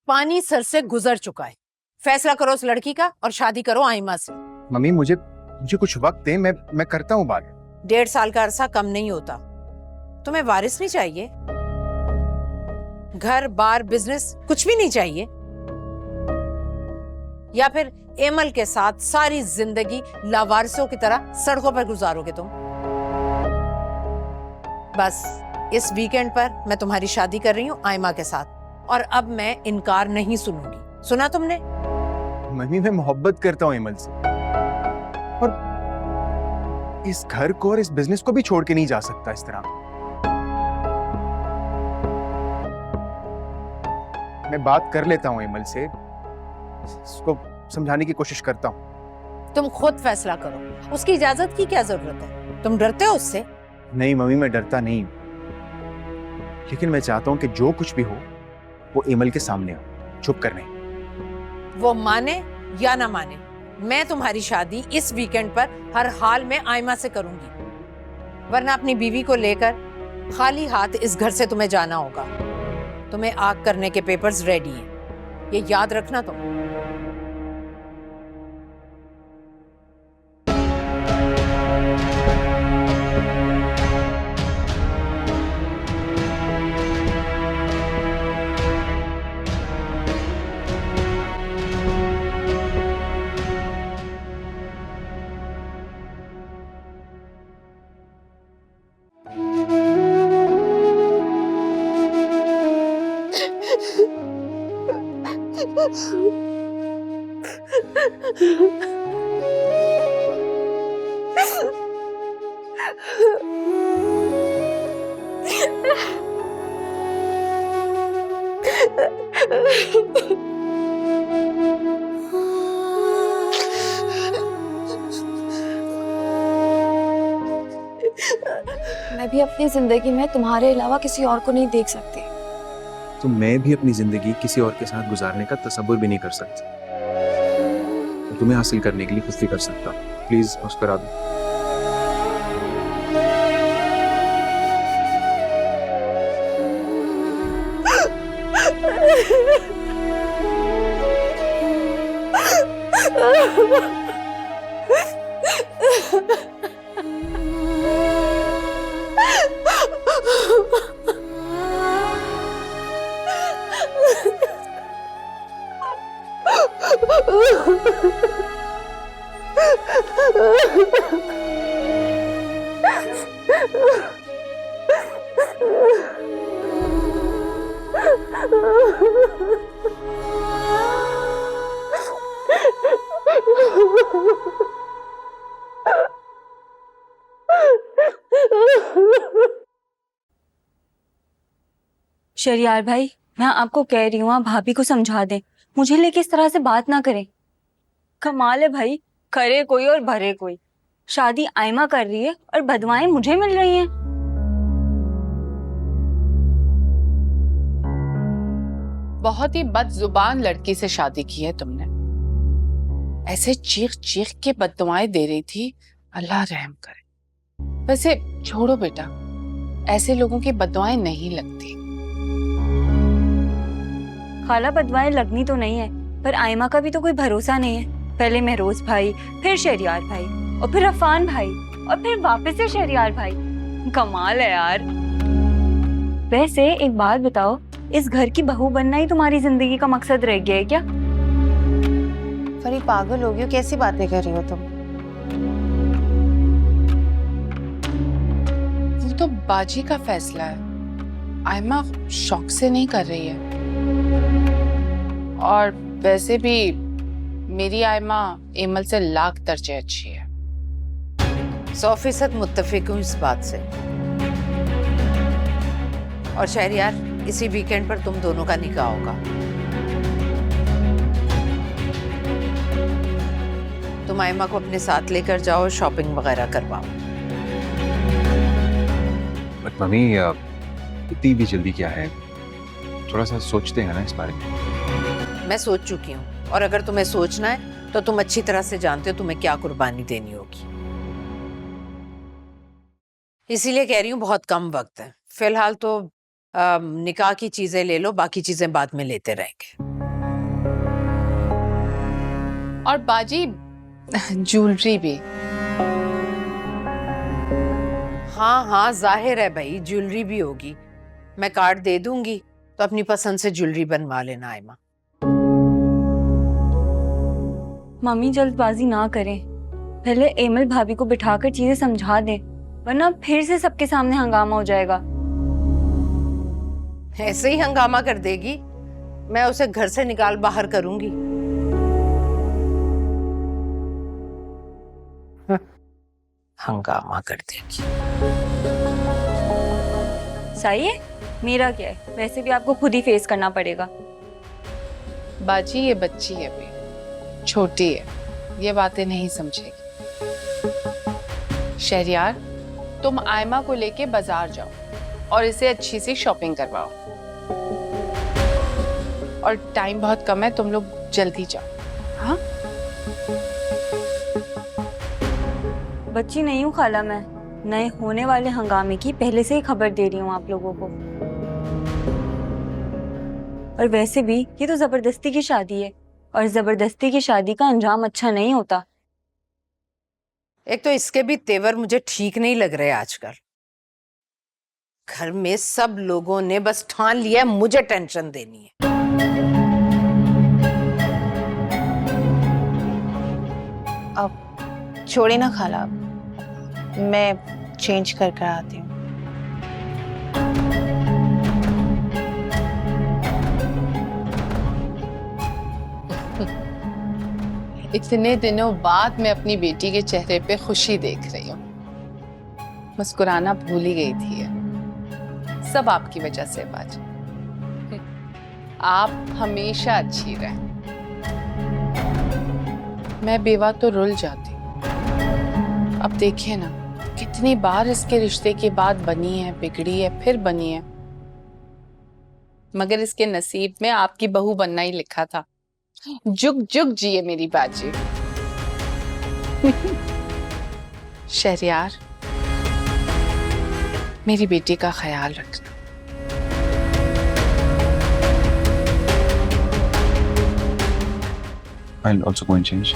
पानी सर से गुजर चुका है। फैसला करो उस लड़की का और शादी करो आइमा से। मम्मी मुझे कुछ वक्त दे, मैं करता हूँ बात। 1.5 साल का अरसा कम नहीं होता। तुम्हें वारिस नहीं चाहिए? घर बार बिजनेस कुछ भी नहीं चाहिए? या फिर एमल के साथ सारी जिंदगी लावारिसों की तरह सड़कों पर गुजारोगे तुम? बस इस वीकेंड पर मैं तुम्हारी शादी कर रही हूँ आइमा के साथ, और अब मैं इनकार नहीं सुनूंगी। सुना तुमने? मम्मी मैं मोहब्बत करता हूँ एमल से, और इस घर को और इस बिजनेस को भी छोड़ के नहीं जा सकता इस तरह। मैं बात कर लेता हूँ एमल से, उसको समझाने की कोशिश करता हूँ। तुम खुद फैसला करो, उसकी इजाजत की क्या जरूरत है? तुम डरते हो उससे? नहीं मम्मी मैं डरता नहीं, लेकिन मैं चाहता हूँ कि जो कुछ भी हो वो एमल के सामने हो, छुप कर नहीं। वो माने या ना माने, मैं तुम्हारी शादी इस वीकेंड पर हर हाल में आइमा से करूंगी, वरना अपनी बीवी को लेकर खाली हाथ इस घर से तुम्हें जाना होगा। तुम्हें आग करने के पेपर्स रेडी हैं, ये याद रखना तुम। मैं भी अपनी जिंदगी में तुम्हारे अलावा किसी और को नहीं देख सकती। तो मैं भी अपनी जिंदगी किसी और के साथ गुजारने का तसव्वुर भी नहीं कर सकता। तो तुम्हें हासिल करने के लिए कुछ भी कर सकता हूँ। प्लीज माफ करा दो। शरियार भाई, मैं आपको कह रही हूँ आप भाभी को समझा दें, मुझे लेके इस तरह से बात ना करें। कमाल है भाई, करे कोई और भरे कोई। शादी आइमा कर रही है और बदवाएं मुझे मिल रही हैं। बहुत ही बदजुबान लड़की से शादी की है तुमने। ऐसे चीख चीख के बददुआएं दे रही थी, अल्लाह रहम करे। वैसे छोड़ो बेटा, ऐसे लोगों की बददुआएं नहीं लगती। खाला बदवाएं लगनी तो नहीं है, पर आइमा का भी तो कोई भरोसा नहीं है। पहले महरोज भाई, फिर शरियार भाई, और फिर अफान भाई, और फिर वापस से शरियार भाई। कमाल है यार। वैसे एक बात बताओ, इस घर की बहू बनना ही तुम्हारी जिंदगी का मकसद रह गया है क्या? फरी पागल हो गई हो, कैसी बातें कर रही हो तुम? वो तो बाजी का फैसला है, आयमा शौक से नहीं कर रही है। और वैसे भी मेरी आयमा एमल से लाख दर्जे अच्छी है। 100% मुत्तफिक हूँ इस बात से। और शहरियार, इसी वीकेंड पर तुम दोनों का निकाह होगा। तुम आयमा को अपने साथ लेकर जाओ, शॉपिंग वगैरह करवाओ। बट मम्मी इतनी भी जल्दी क्या है, थोड़ा सा सोचते हैं ना इस बारे में। मैं सोच चुकी हूँ, और अगर तुम्हें सोचना है तो तुम अच्छी तरह से जानते हो तुम्हें क्या कुर्बानी देनी होगी। इसीलिए कह रही हूँ बहुत कम वक्त है। फिलहाल तो निकाह की चीजें ले लो, बाकी चीजें बाद में लेते रहेंगे। और बाजी ज्वेलरी भी। हाँ हाँ, जाहिर है भाई, ज्वेलरी भी होगी। मैं कार्ड दे दूंगी तो अपनी पसंद से ज्वेलरी बनवा लेना आयमा। मम्मी जल्दबाजी ना करें, पहले एमल भाभी को बिठाकर चीजें समझा दें, वरना फिर से सबके सामने हंगामा हो जाएगा। ऐसे ही हंगामा कर देगी, मैं उसे घर से निकाल बाहर करूंगी। हंगामा कर देगी। सही है, मेरा क्या है, वैसे भी आपको खुद ही फेस करना पड़ेगा। बाजी ये बच्ची है, अभी छोटी है, ये बातें नहीं समझेगी। शहरियार, तुम आयमा को लेके बाजार जाओ और इसे अच्छी सी शॉपिंग करवाओ। और टाइम बहुत कम है, तुम लोग जल्दी जाओ। हाँ, बच्ची नहीं हूँ खाला मैं, नए होने वाले हंगामे की पहले से ही खबर दे रही हूँ आप लोगों को। और वैसे भी ये तो जबरदस्ती की शादी है, और जबरदस्ती की शादी का अंजाम अच्छा नहीं होता। एक तो इसके भी तेवर मुझे ठीक नहीं लग रहे आजकल। घर में सब लोगों ने बस ठान लिया है मुझे टेंशन देनी है। अब छोड़े ना खाला, मैं चेंज कर कर आती हूँ। इतने दिनों बाद मैं अपनी बेटी के चेहरे पे खुशी देख रही हूँ। मुस्कुराना भूल ही गई थी। सब आपकी वजह से बाजी। आप हमेशा अच्छी रहें। मैं बेवा तो रुल जाती हूँ। अब देखिए ना, कितनी बार इसके रिश्ते की बात बनी है, बिगड़ी है, फिर बनी है, मगर इसके नसीब में आपकी बहू बनना ही लिखा था। जुग जुग जिए मेरी बाजी। शहरियार, मेरी बेटी का ख्याल रखना। I'll also go and change.